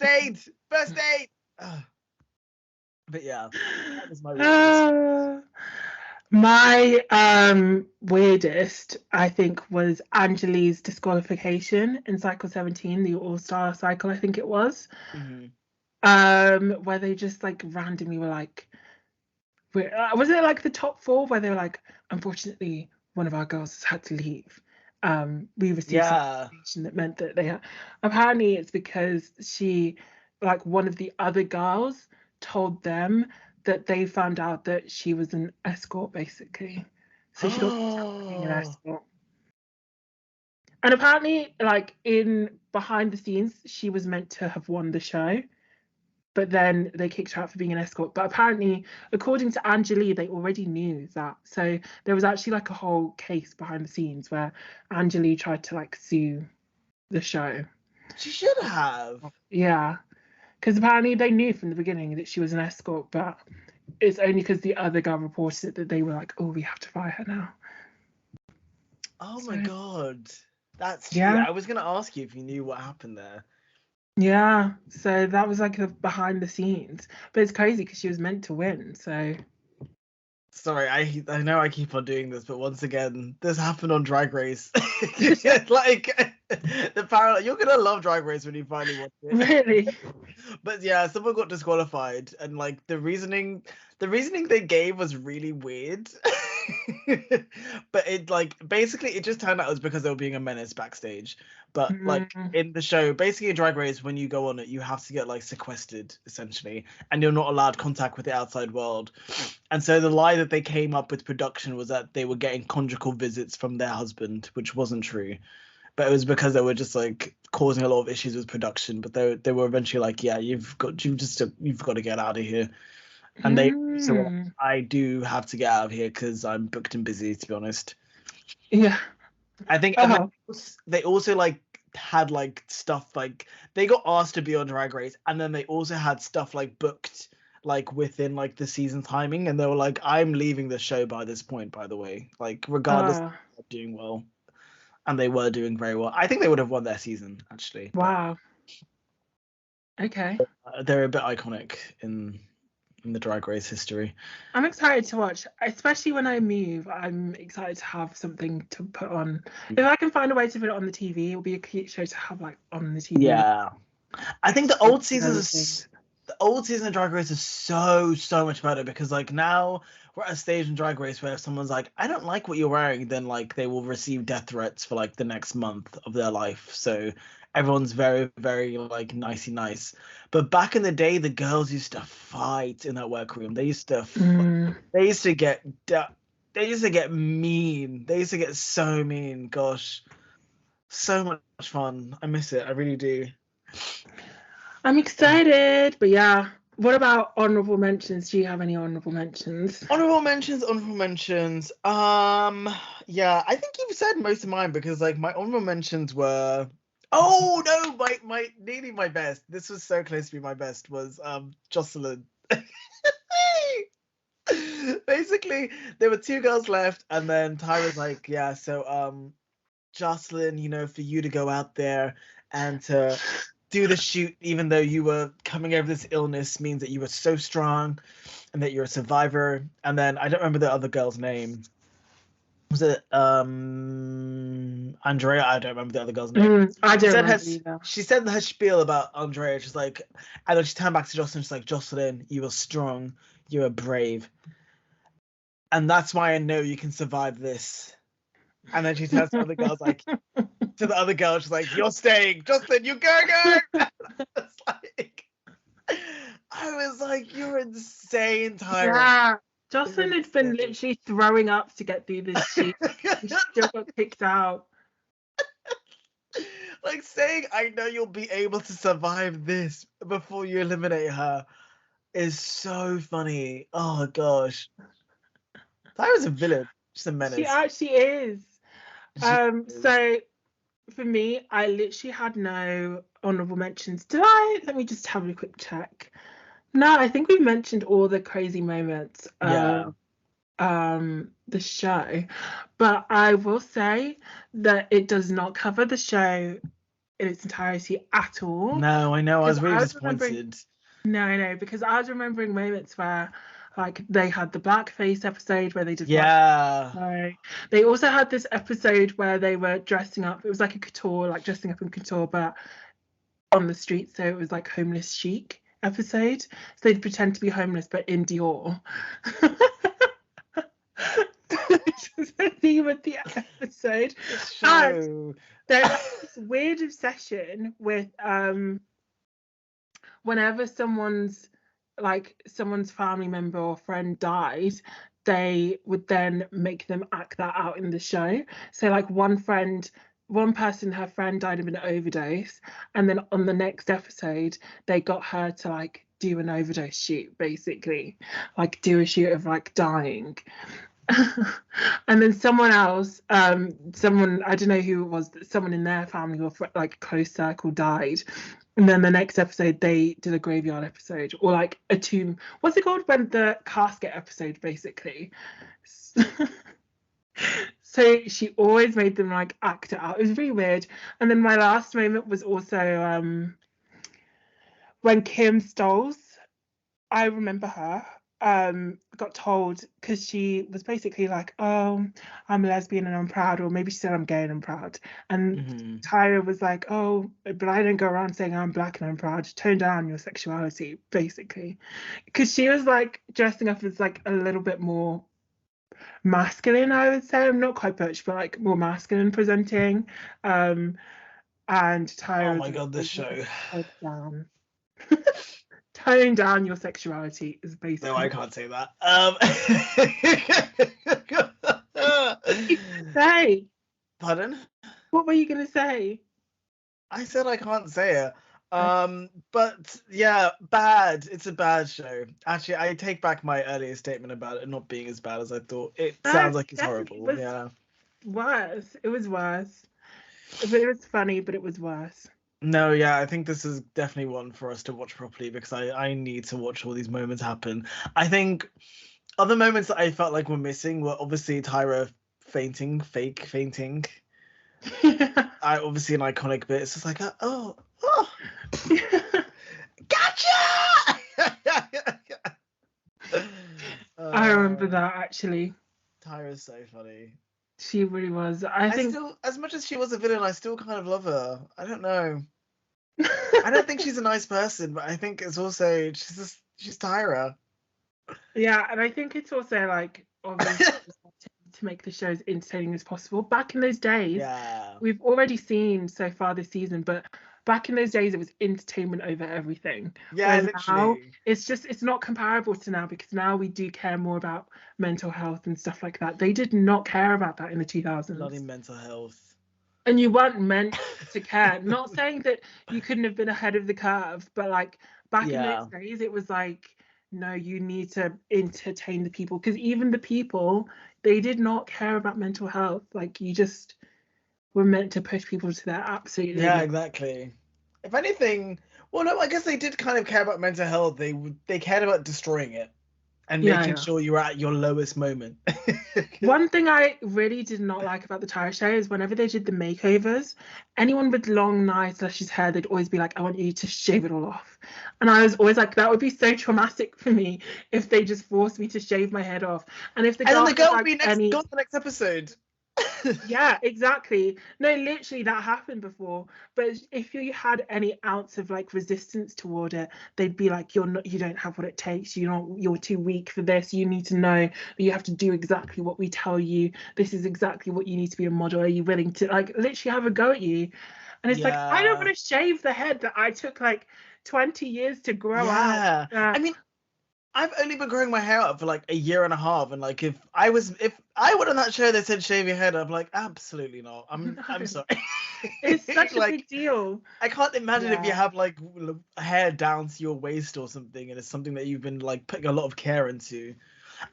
aid. But yeah, that was my weirdest. My weirdest, I think, was Angelique's disqualification in Cycle 17, the All-Star cycle, I think it was. Mm-hmm. Where they just like randomly were like, was it like the top 4 where they were like, unfortunately, one of our girls has had to leave. We received some information that meant that they had. Apparently, it's because one of the other girls told them that they found out that she was an escort, basically. So she got being an escort. And apparently, like in behind the scenes, she was meant to have won the show, but then they kicked her out for being an escort. But apparently, according to Angelique, they already knew that. So there was actually like a whole case behind the scenes where Angelique tried to like sue the show. She should have. Yeah. Because apparently they knew from the beginning that she was an escort, but it's only because the other girl reported it that they were like, oh, we have to fire her now. Oh my God. That's I was going to ask you if you knew what happened there. Yeah, so that was like the behind the scenes. But it's crazy because she was meant to win, so... Sorry, I know I keep on doing this, but once again, this happened on Drag Race. Like, the parallel, you're gonna love Drag Race when you finally watch it. Really? But yeah, someone got disqualified, and like the reasoning they gave was really weird. But it like basically it just turned out it was because they were being a menace backstage. But like in the show, basically in Drag Race, when you go on it, you have to get like sequestered essentially, and you're not allowed contact with the outside world. And so the lie that they came up with production was that they were getting conjugal visits from their husband, which wasn't true. But it was because they were just like causing a lot of issues with production. But they were eventually like, yeah, you've got to get out of here. And they so like, I do have to get out of here because I'm booked and busy, to be honest. Yeah. I think they also like had like stuff like they got asked to be on Drag Race, and then they also had stuff like booked like within like the season timing, and they were like, I'm leaving the show by this point, by the way, like regardless of doing well. And they were doing very well. I think they would have won their season, actually. Wow. Okay. They're a bit iconic in the Drag Race history. I'm excited to watch, especially when I move. I'm excited to have something to put on. If I can find a way to put it on the TV, it'll be a cute show to have like on the TV. Yeah. I think the old seasons of Drag Race is so much better, because like now we're at a stage in Drag Race where if someone's like, I don't like what you're wearing, then like they will receive death threats for like the next month of their life. So everyone's very, very like nicey nice. But back in the day, the girls used to fight in that workroom. They used to get mean. They used to get so mean. Gosh, so much fun. I miss it. I really do. I'm excited, but yeah. What about honorable mentions? Do you have any honorable mentions? Honorable mentions. Yeah, I think you've said most of mine, because like my honorable mentions were. Oh no, my nearly my best. This was so close to be my best. Was Jocelyn. Basically, there were two girls left, and then Ty was like, yeah, so Jocelyn, you know, for you to go out there and to do the shoot, even though you were coming over this illness, means that you were so strong and that you're a survivor. And then I don't remember the other girl's name. Was it Andrea? I don't remember the other girl's name. I don't remember either. She said her spiel about Andrea. She's like, and then she turned back to Jocelyn. She's like, Jocelyn, you are strong. You are brave. And that's why I know you can survive this. And then she turns to the other girls like, to the other girl, she's like, you're staying. Jocelyn, you go. It's like, I was like, you're insane, Tyra. Yeah. Jocelyn had been literally throwing up to get through this shoot. She still got kicked out. Like saying, I know you'll be able to survive this before you eliminate her is so funny. Oh gosh. Tyra's a villain. She's a menace. She actually is. So for me, I literally had no honorable mentions. Did I? Let me just have a quick check. No, I think we mentioned all the crazy moments of the show, but I will say that it does not cover the show in its entirety at all. No, I know. I was really disappointed. No, because I was remembering moments where like they had the blackface episode where they did they also had this episode where they were dressing up. It was like a couture, like dressing up in couture, but on the street, so it was like homeless chic episode. So they'd pretend to be homeless but in Dior. Which was the theme of the episode. And there was this weird obsession with whenever someone's family member or friend died, they would then make them act that out in the show. So like one person, her friend died of an overdose, and then on the next episode they got her to like do an overdose shoot, basically like do a shoot of like dying. And then someone else, I don't know who it was, someone in their family or like close circle died, and then the next episode they did a graveyard episode, or like a tomb, what's it called, when the casket episode, basically. So she always made them like act it out. It was really weird. And then my last moment was also when Kim Stolz, I remember her, got told, because she was basically like, oh, I'm a lesbian and I'm proud, or maybe she said I'm gay and I'm proud. And Tyra was like, oh, but I don't go around saying I'm black and I'm proud. Tone down your sexuality, basically. Because she was like dressing up as like a little bit more masculine, I would say. I'm not quite butch, but like more masculine presenting. And Tyra, oh my god, this show. Down. Tone down your sexuality is basically. No, I can't say that. Say. Pardon? What were you gonna say? I said I can't say it. But yeah, bad. It's a bad show. Actually, I take back my earlier statement about it not being as bad as I thought. It sounds like it's horrible. Yeah. Worse. It was worse. But it was funny, but it was worse. No, yeah, I think this is definitely one for us to watch properly because I need to watch all these moments happen. I think other moments that I felt like were missing were obviously Tyra fake fainting. I obviously an iconic bit. It's just like, oh, gotcha! I remember that actually. Tyra's so funny. She really was. I think still, as much as she was a villain, I still kind of love her. I don't know. I don't think she's a nice person, but I think it's also she's Tyra. Yeah, and I think it's also like obviously to make the show as entertaining as possible. Back in those days, we've already seen so far this season, but back in those days it was entertainment over everything. Yeah, whereas now literally. it's not comparable to now because now we do care more about mental health and stuff like that. They did not care about that in the 2000s. Bloody mental health. And you weren't meant to care. Not saying that you couldn't have been ahead of the curve, but like back in those days, it was like, no, you need to entertain the people because even the people, they did not care about mental health. Like you just were meant to push people to their absolute limit. Yeah, exactly. If anything, well, no, I guess they did kind of care about mental health. They cared about destroying it and making sure you were at your lowest moment. One thing I really did not like about the Tyra show is whenever they did the makeovers, anyone with long, nice, luscious hair, they'd always be like, I want you to shave it all off. And I was always like, that would be so traumatic for me if they just forced me to shave my head off. And if the girl would be gone the next episode. Yeah, exactly. No, literally that happened before. But if you had any ounce of like resistance toward it, they'd be like, you don't have what it takes. You're too weak for this. You need to know that you have to do exactly what we tell you. This is exactly what you need to be a model. Are you willing to like literally have a go at you? And it's like, I don't want to shave the head that I took like 20 years to grow out. I mean, I've only been growing my hair out for like a year and a half, and like if I went on that show that said shave your head, I'm like, absolutely not. I'm sorry. It's such a like, big deal. I can't imagine if you have like hair down to your waist or something, and it's something that you've been like putting a lot of care into.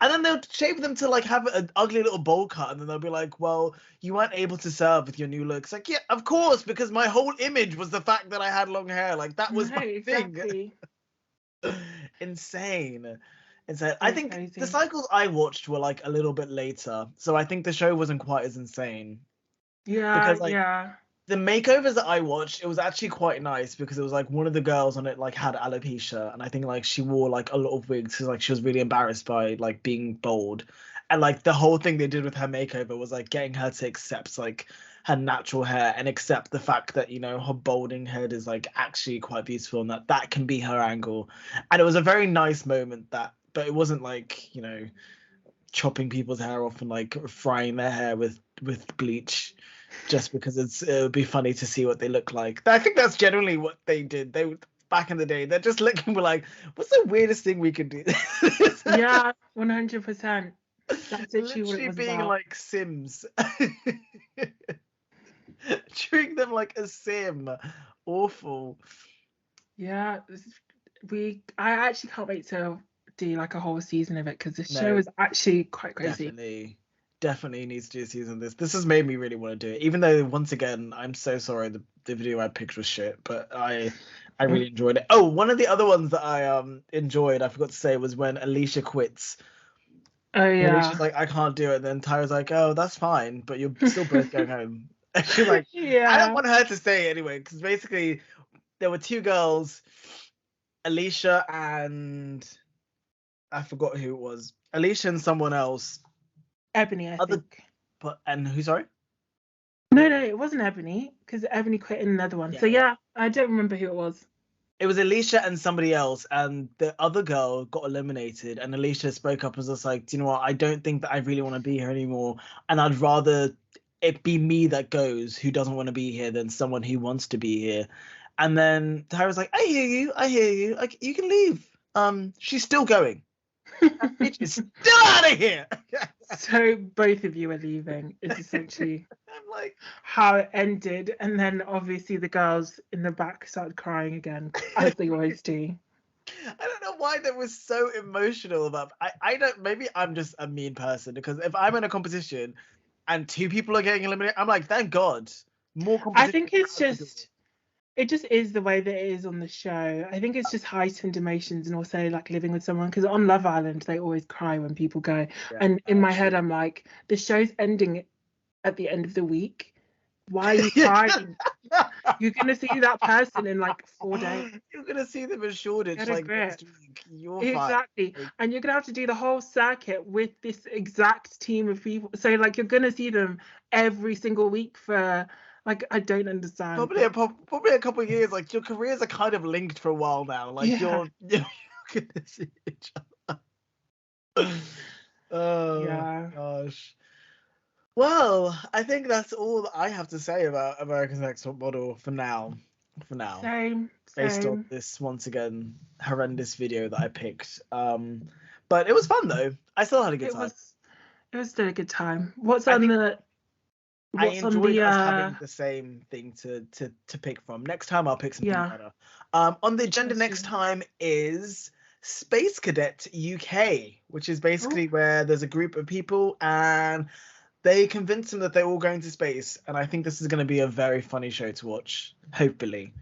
And then they'll shave them to like have an ugly little bowl cut, and then they'll be like, well, you weren't able to serve with your new look. It's like, yeah, of course, because my whole image was the fact that I had long hair. Like that was my thing. Insane. I think crazy. The cycles I watched were like a little bit later, so I think the show wasn't quite as insane. Because the makeovers that I watched, it was actually quite nice because it was like one of the girls on it like had alopecia, and I think like she wore like a lot of wigs because like she was really embarrassed by like being bald, and like the whole thing they did with her makeover was like getting her to accept like her natural hair and accept the fact that, you know, her balding head is like actually quite beautiful and that can be her angle. And it was a very nice moment but it wasn't like, you know, chopping people's hair off and like frying their hair with bleach just because it would be funny to see what they look like. I think that's generally what they did. They back in the day, they're just looking for like, what's the weirdest thing we could do? Yeah, 100%. That's literally being about. Like Sims. Treating them like a sim. Awful. Yeah, I actually can't wait to do like a whole season of it because the show is actually quite crazy. Definitely needs to do a season of this. This has made me really want to do it, even though once again I'm so sorry the video I picked was shit, but I really enjoyed it. Oh, one of the other ones that I enjoyed, I forgot to say, was when Alicia quits. Oh yeah. Alicia's like, I can't do it, and then Tyra's like, oh, that's fine, but you're still both going home. She's like, I don't want her to stay anyway, because basically there were two girls, Alicia and I forgot who it was. Alicia and someone else. Ebony, I think. And who, sorry? No, it wasn't Ebony, because Ebony quit in another one. Yeah. So yeah, I don't remember who it was. It was Alicia and somebody else, and the other girl got eliminated, and Alicia spoke up and was just like, do you know what, I don't think that I really want to be here anymore, and I'd rather it be me that goes who doesn't want to be here than someone who wants to be here. And then Tyra's like, I hear you, like, you can leave. She's still going. That bitch is still out of here. So both of you are leaving is essentially I'm like, how it ended. And then obviously the girls in the back started crying again, as they always do. I don't know why that was so emotional about. I don't. Maybe I'm just a mean person, because if I'm in a competition and two people are getting eliminated, I'm like, thank God, more I competition. think it's just, it just is the way that it is on the show. I think it's just heightened emotions and also like living with someone, because on Love Island they always cry when people go. Yeah, And in my head I'm like, the show's ending at the end of the week. Why are you crying? You're gonna see that person in like 4 days. You're gonna see them in Shoreditch Get a like grip. next week. You're fine. Exactly. Like, And you're gonna have to do the whole circuit with this exact team of people. So like you're gonna see them every single week for like, I don't understand. probably a couple of years. Like your careers are kind of linked for a while now. Like you're gonna see each other. Oh Yeah. gosh. Well, I think that's all that I have to say about America's Next Top Model for now. Same. Based on this once again horrendous video that I picked. But it was fun though. I still had a good time. It was still a good time. What's I on think the I what's on enjoyed the us having the same thing to pick from. Next time I'll pick something better. On the agenda next time is Space Cadet UK, which is basically where there's a group of people and they convince them that they're all going to space. And I think this is going to be a very funny show to watch, hopefully.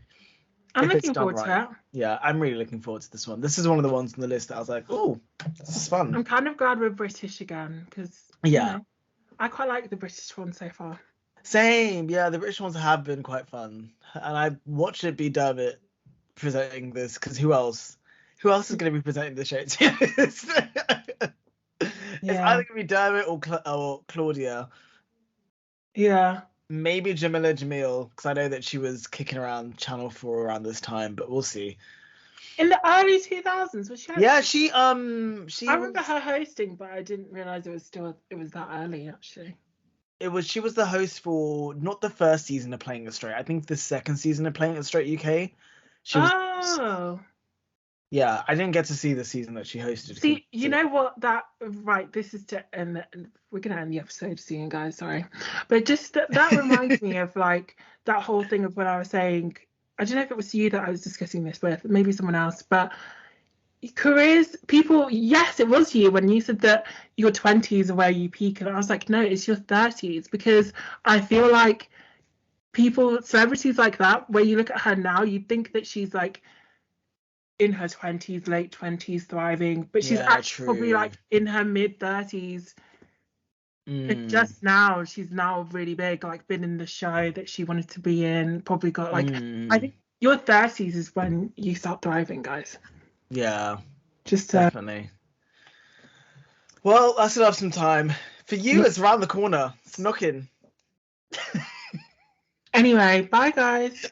I'm looking forward to it. Yeah, I'm really looking forward to this one. This is one of the ones on the list that I was like, oh, this is fun. I'm kind of glad we're British again, because I quite like the British one so far. Same, yeah, the British ones have been quite fun. And I watched it be Dermot presenting this, because who else is going to be presenting the show? It's either going to be Dermot or Claudia. Yeah. Maybe Jamila Jamil, because I know that she was kicking around Channel 4 around this time, but we'll see. In the early 2000s, was she? Yeah, she I remember her hosting, but I didn't realize it was that early actually. She was the host for not the first season of Playing It Straight. I think the second season of Playing It Straight UK. Yeah, I didn't get to see the season that she hosted. See, you know what? This is to end. We're gonna end the episode soon, guys. Sorry, but just that reminds me of like that whole thing of when I was saying. I don't know if it was you that I was discussing this with, maybe someone else, but careers, people. Yes, it was you when you said that your 20s are where you peak, and I was like, no, it's your 30s, because I feel like celebrities like that, where you look at her now, you'd think that she's like in her 20s, late 20s, thriving, but she's actually probably like in her mid 30s. And just now, she's now really big, like been in the show that she wanted to be in, probably got like, I think your 30s is when you start thriving, guys. Yeah, just definitely. Well, I still have some time. For you, it's around the corner. It's knocking. Anyway, bye, guys.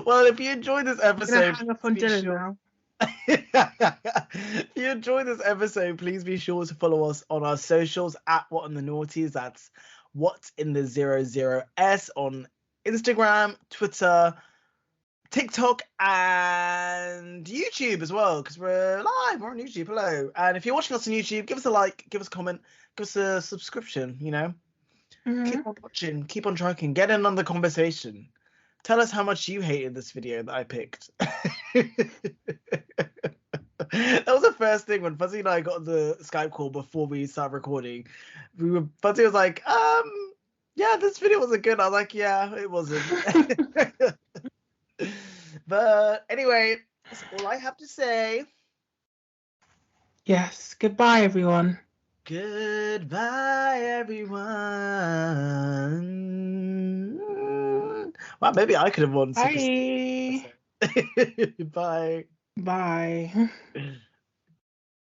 Well, if you enjoyed this episode, hang up on Dylan now. If you enjoyed this episode, please be sure to follow us on our socials at What in the Naughties. That's What in the 00S on Instagram, Twitter, TikTok, and YouTube as well, because we're live. We're on YouTube. Hello. And if you're watching us on YouTube, give us a like, give us a comment, give us a subscription, Keep on watching, keep on tracking, get in on the conversation. Tell us how much you hated this video that I picked. That was the first thing when Fuzzy and I got the Skype call before we started recording. Fuzzy was like, yeah, this video wasn't good. I was like, yeah, it wasn't. But anyway, that's all I have to say. Yes, goodbye, everyone. Goodbye, everyone. Well, maybe I could have won. Bye. Bye. Bye.